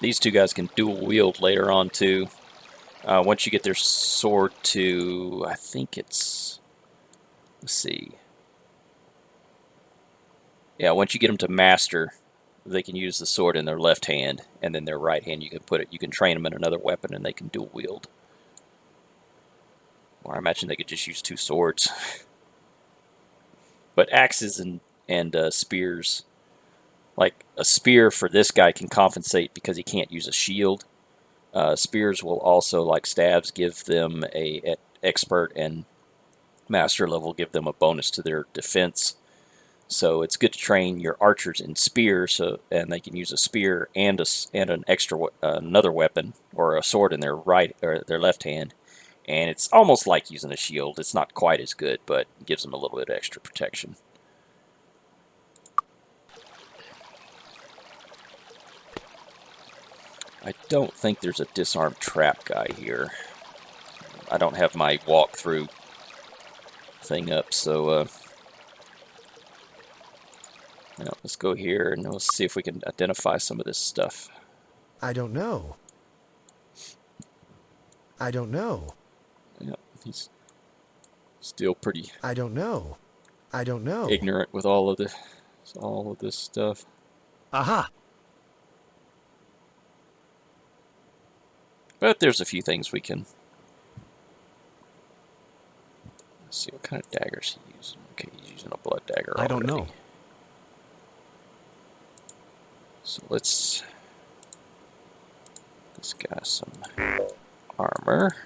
These two guys can dual wield later on too. Once you get their sword to, I think it's, let's see. Yeah, once you get them to master, they can use the sword in their left hand, and then their right hand you can put it. You can train them in another weapon, and they can dual wield. Or I imagine they could just use two swords. But axes and spears, like a spear for this guy can compensate because he can't use a shield. Spears will also, like staves, give them at expert and master level, give them a bonus to their defense. So it's good to train your archers in spears, and they can use a spear and an extra another weapon or a sword in their right or their left hand. And it's almost like using a shield. It's not quite as good, but it gives them a little bit of extra protection. I don't think there's a disarmed trap guy here. I don't have my walkthrough thing up, so let's go here and let's see if we can identify some of this stuff. I don't know. I don't know. Yeah, he's still pretty I don't know. I don't know. ignorant with all of this stuff. Aha! But there's a few things we can. Let's see what kind of daggers he uses. Okay, he's using a blood dagger already. I don't know. So let's this guy some armor.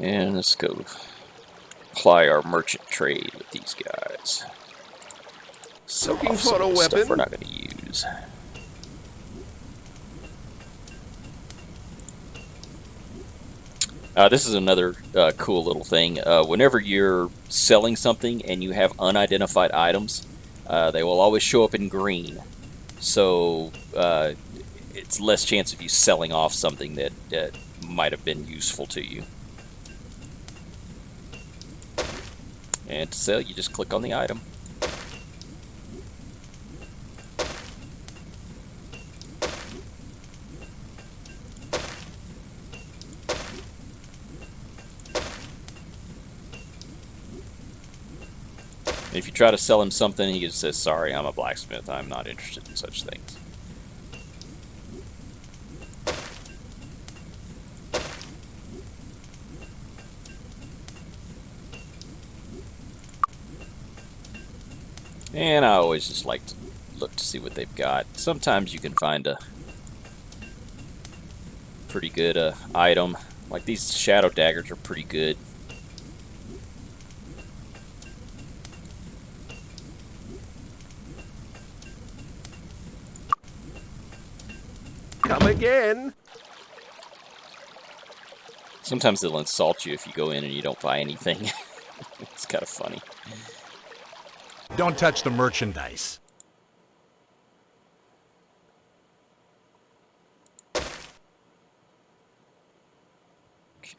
And let's go apply our merchant trade with these guys. So Looking for a weapon? Stuff we're not going to use. This is another cool little thing. Whenever you're selling something and you have unidentified items, they will always show up in green. So it's less chance of you selling off something that might have been useful to you. And to sell, you just click on the item. If you try to sell him something, he just says, "Sorry, I'm a blacksmith. I'm not interested in such things." And I always just like to look to see what they've got. Sometimes you can find a pretty good item. Like these shadow daggers are pretty good. Come again. Sometimes they'll insult you if you go in and you don't buy anything. It's kind of funny. Don't touch the merchandise. Okay.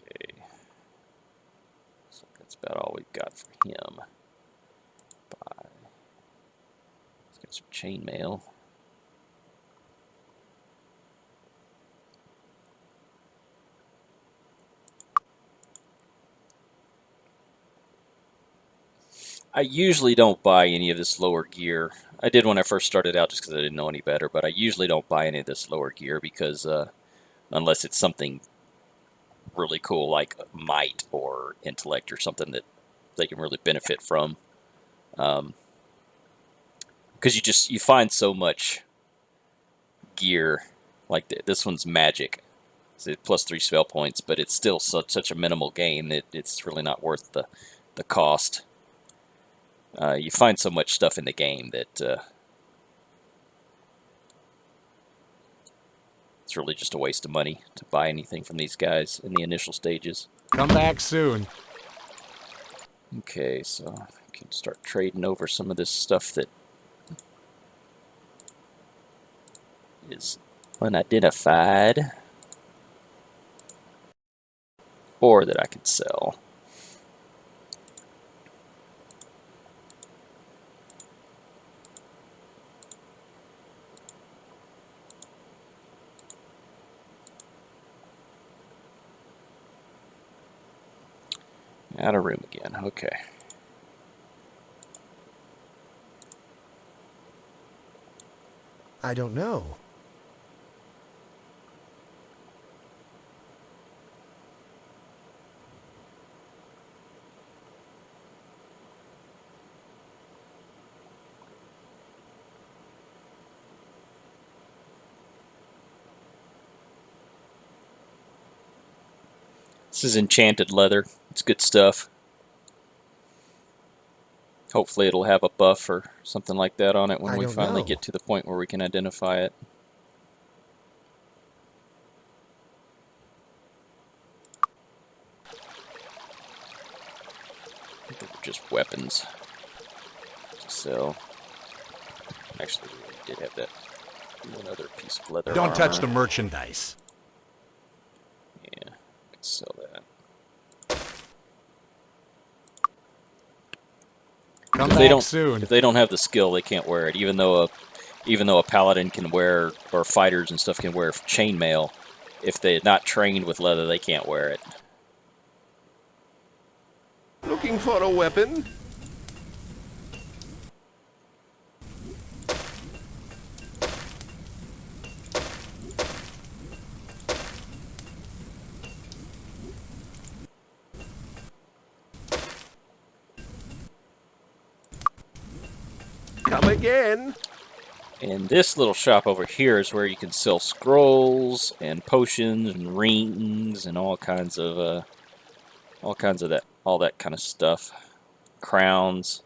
So that's about all we've got for him. Bye. Let's get some chainmail. I usually don't buy any of this lower gear. I did when I first started out just because I didn't know any better, but I usually don't buy any of this lower gear because unless it's something really cool like might or intellect or something that they can really benefit from. Because you find so much gear, like this one's magic. It's +3 spell points, but it's still such a minimal gain that it's really not worth the cost. You find so much stuff in the game that it's really just a waste of money to buy anything from these guys in the initial stages. Come back soon. Okay, so I can start trading over some of this stuff that is unidentified. or that I could sell. Out of room again. Okay. I don't know. This is enchanted leather. It's good stuff. Hopefully it'll have a buff or something like that on it when I we don't finally know. get to the point where we can identify it. I think they were just weapons to sell. Actually, we did have that one other piece of leather Don't armor. touch the merchandise. Yeah, I can sell that. Come If back soon. they don't have the skill, they can't wear it. Even though a paladin can wear, or fighters and stuff can wear chainmail, if they're not trained with leather, they can't wear it. Looking for a weapon? Come again. And this little shop over here is where you can sell scrolls and potions and rings and all kinds of that kind of stuff. Crowns.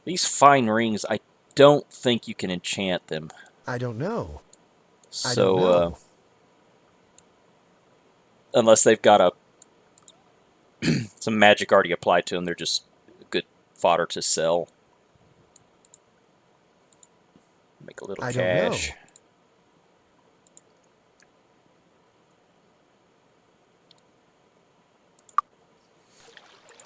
These fine rings, I don't think you can enchant them. I don't know. So, I don't know. unless they've got some magic already applied to them, they're just good fodder to sell. Make a little I don't cash. know.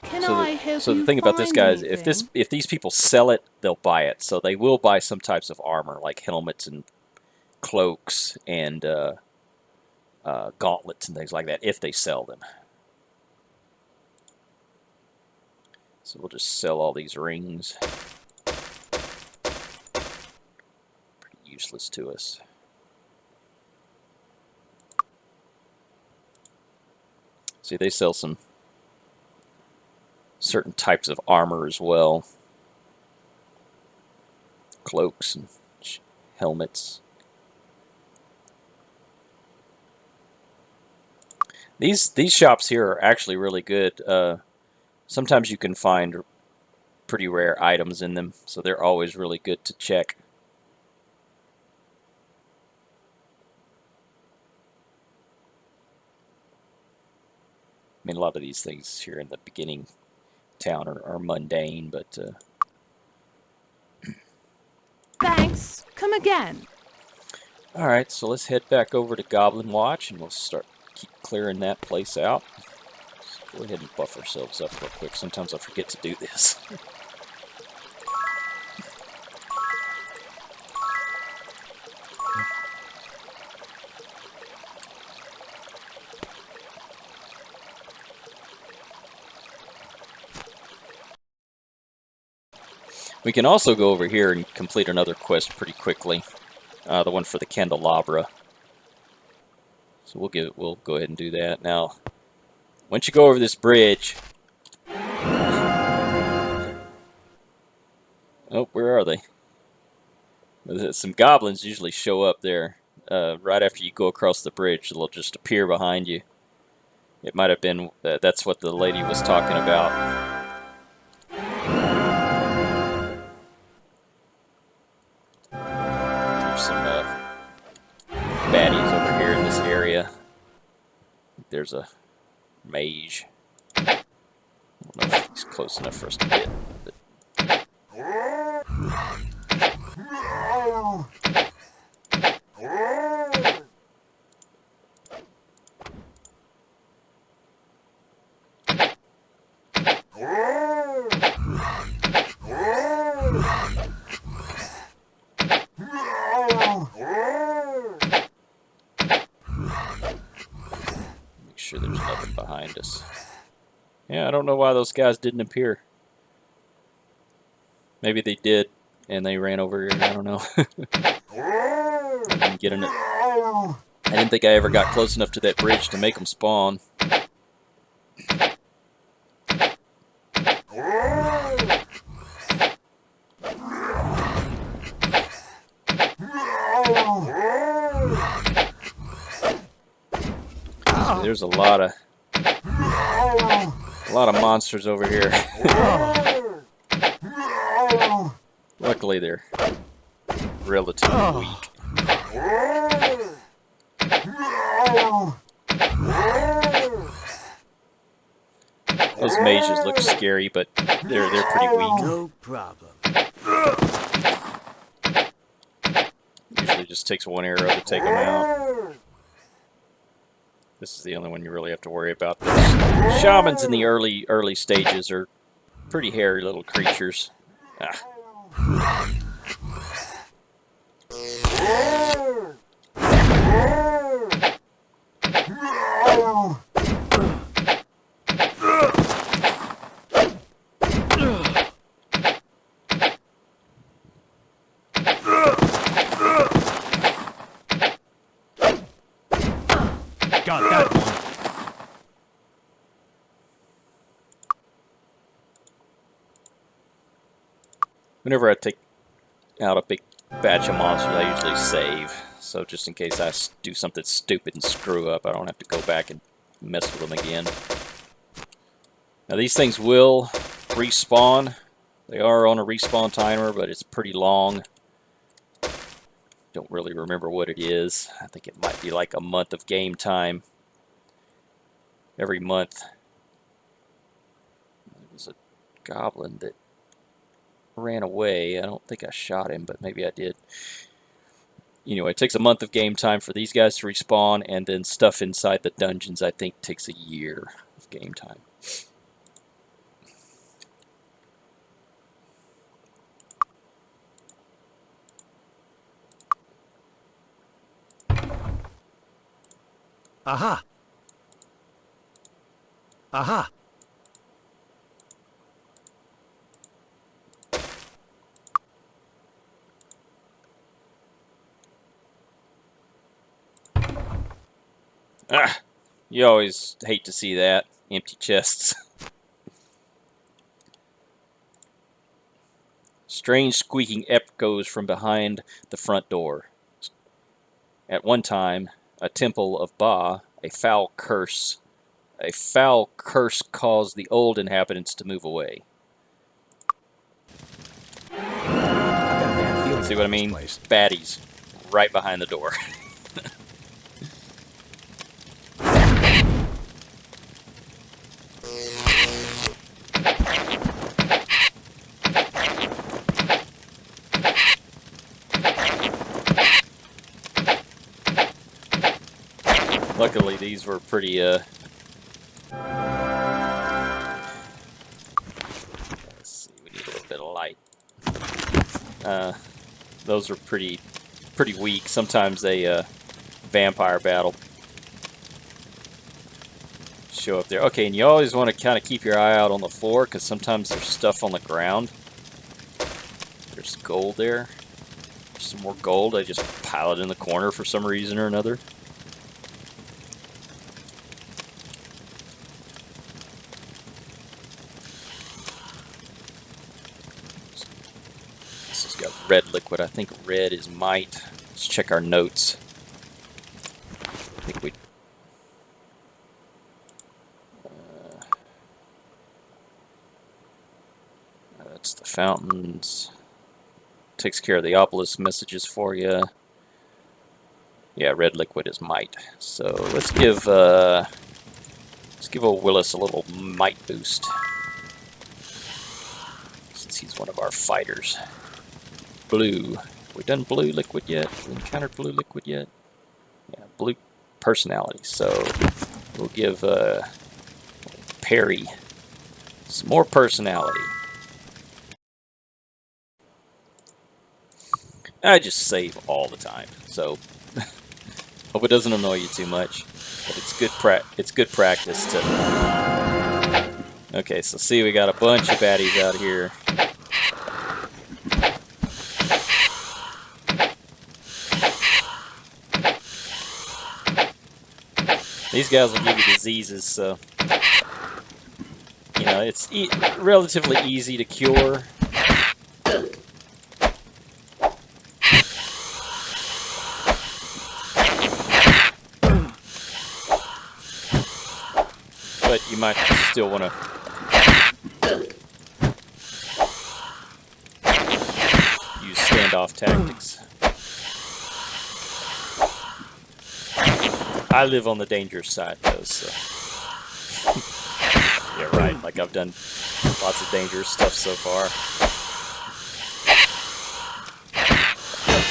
Can I help So the you thing about this find guy is anything? if these people sell it, they'll buy it. So they will buy some types of armor like helmets and cloaks and gauntlets and things like that if they sell them. So we'll just sell all these rings. Pretty useless to us. See, they sell some certain types of armor as well. Cloaks and helmets. These shops here are actually really good. Sometimes you can find pretty rare items in them, so they're always really good to check. I mean, a lot of these things here in the beginning town are mundane, but Thanks. Come again. all right. So let's head back over to Goblin Watch, and we'll keep clearing that place out. Let's go ahead and buff ourselves up real quick. Sometimes I forget to do this. We can also go over here and complete another quest pretty quickly. The one for the candelabra. So we'll go ahead and do that. Now, once you go over this bridge... Oh, where are they? Some goblins usually show up there right after you go across the bridge. They'll just appear behind you. It might have been... that's what the lady was talking about. There's some baddies over here in this area. There's a mage. I don't know if he's close enough for us to get. But... behind us. Yeah, I don't know why those guys didn't appear. Maybe they did, and they ran over here. I don't know. I didn't get in it. I didn't think I ever got close enough to that bridge to make them spawn. There's a lot of monsters over here. Luckily, they're relatively weak. Those mages look scary, but they're pretty weak. No problem. Usually just takes one arrow to take them out. This is the only one you really have to worry about. The shamans in the early stages are pretty hairy little creatures. Got that one. Whenever I take out a big batch of monsters, I usually save. So just in case I do something stupid and screw up, I don't have to go back and mess with them again. Now these things will respawn. They are on a respawn timer, but it's pretty long. Don't really remember what it is. I think it might be like a month of game time. Every month. There was a goblin that ran away. I don't think I shot him, but maybe I did. Anyway, it takes a month of game time for these guys to respawn, and then stuff inside the dungeons I think takes a year of game time. Aha! Aha! Ah! You always hate to see that. Empty chests. Strange squeaking echoes from behind the front door. At one time, a temple of Ba, a foul curse caused the old inhabitants to move away. See what I mean? Baddies right behind the door. Luckily, these were pretty, let's see, we need a little bit of light. Those are pretty weak. Sometimes they, vampire battle. Show up there. Okay, and you always want to kind of keep your eye out on the floor, because sometimes there's stuff on the ground. There's gold there. There's some more gold. I just pile it in the corner for some reason or another. Red liquid. I think red is might. Let's check our notes. I think we. That's the fountains. Takes care of the obelisk messages for you. Yeah, red liquid is might. So let's give old Willis a little might boost, since he's one of our fighters. Blue. Have we done blue liquid yet? Have we encountered blue liquid yet? Yeah, blue personality. So we'll give Perry some more personality. I just save all the time. So Hope it doesn't annoy you too much, but it's good practice to. Okay, so see, we got a bunch of baddies out here. These guys will give you diseases, so you know it's relatively easy to cure. But you might still want to use standoff tactics. I live on the dangerous side, though, so... Yeah, right, like I've done lots of dangerous stuff so far.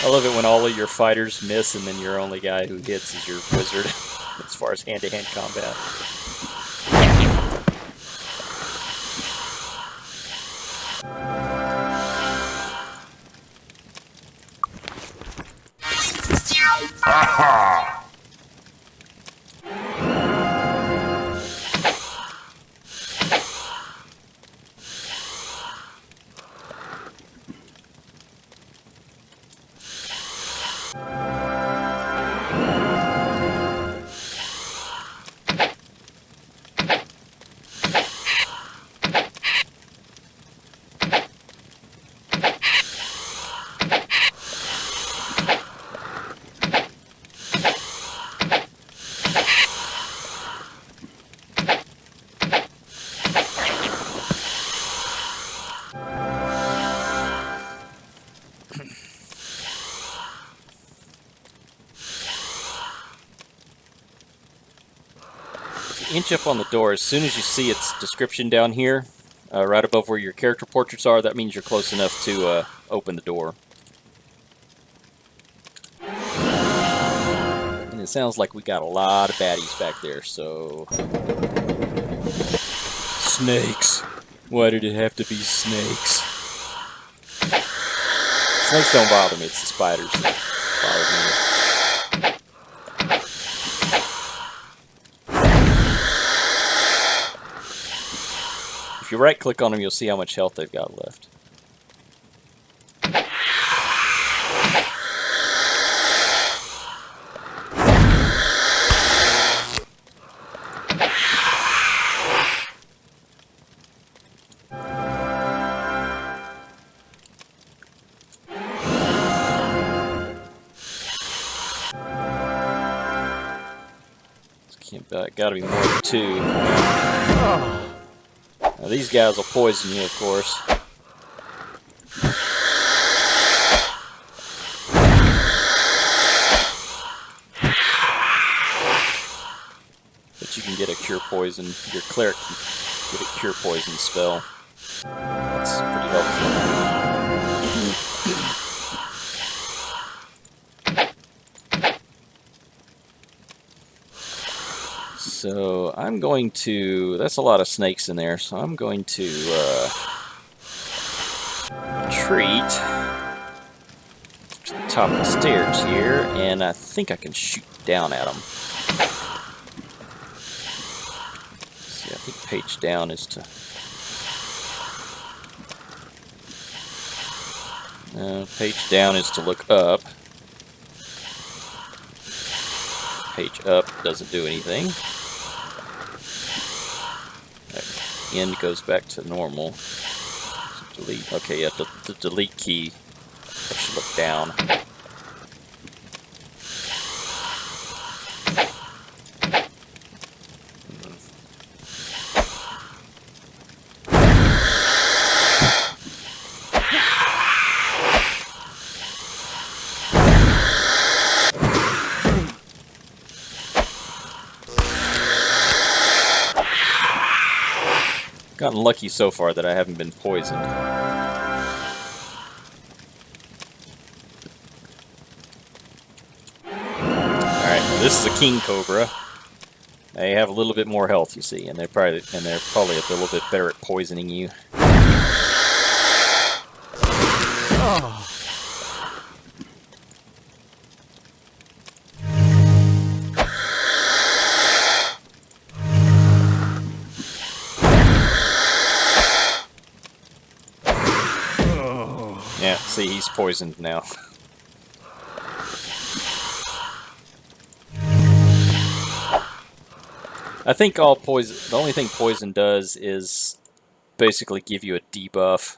I love it when all of your fighters miss and then your only guy who hits is your wizard, as far as hand-to-hand combat. Aha! Inch up on the door. As soon as you see its description down here, right above where your character portraits are, that means you're close enough to open the door. And it sounds like we got a lot of baddies back there, so... Snakes. Why did it have to be snakes? Snakes don't bother me, it's the spiders that bother me. If you right-click on them, you'll see how much health they've got left. Gotta be more than 2. Now these guys will poison you, of course. But you can get a cure poison. Your cleric can get a cure poison spell. That's pretty helpful. So I'm going to, that's a lot of snakes in there, so I'm going to retreat to the top of the stairs here, and I think I can shoot down at them. See, I think page down is to... page down is to look up. Page up doesn't do anything. End goes back to normal. So delete. Okay, yeah, the delete key. I should look down. Gotten lucky so far that I haven't been poisoned. Alright, this is a king cobra. They have a little bit more health, you see, and they're probably a little bit better at poisoning you. see, he's poisoned now. I think all poison. The only thing poison does is basically give you a debuff.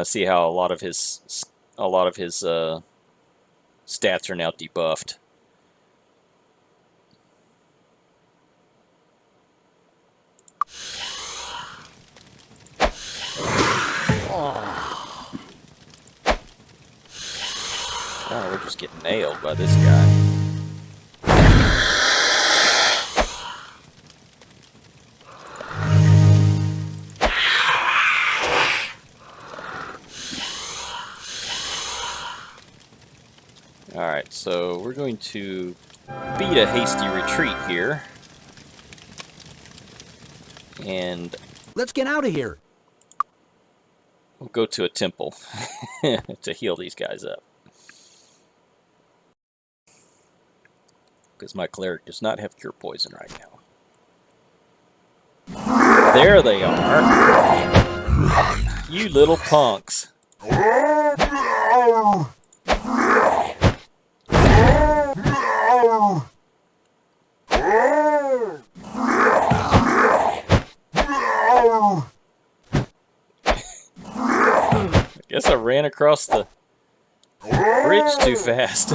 See how a lot of his stats are now debuffed. Oh, we're just getting nailed by this guy. Alright, so we're going to beat a hasty retreat here. And Let's get out of here. we'll go to a temple to heal these guys up. Because my cleric does not have cure poison right now. There they are. You little punks. Guess I ran across the bridge too fast.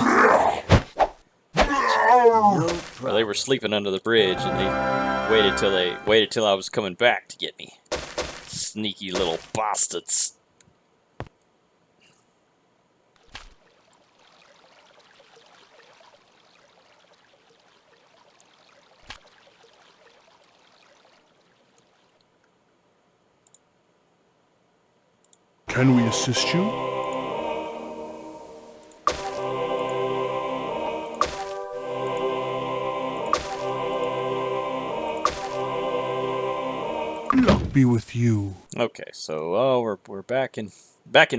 Well, they were sleeping under the bridge, and they waited till I was coming back to get me. Sneaky little bastards. Can we assist you? Luck be with you. Okay, so we're back in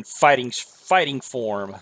fighting form.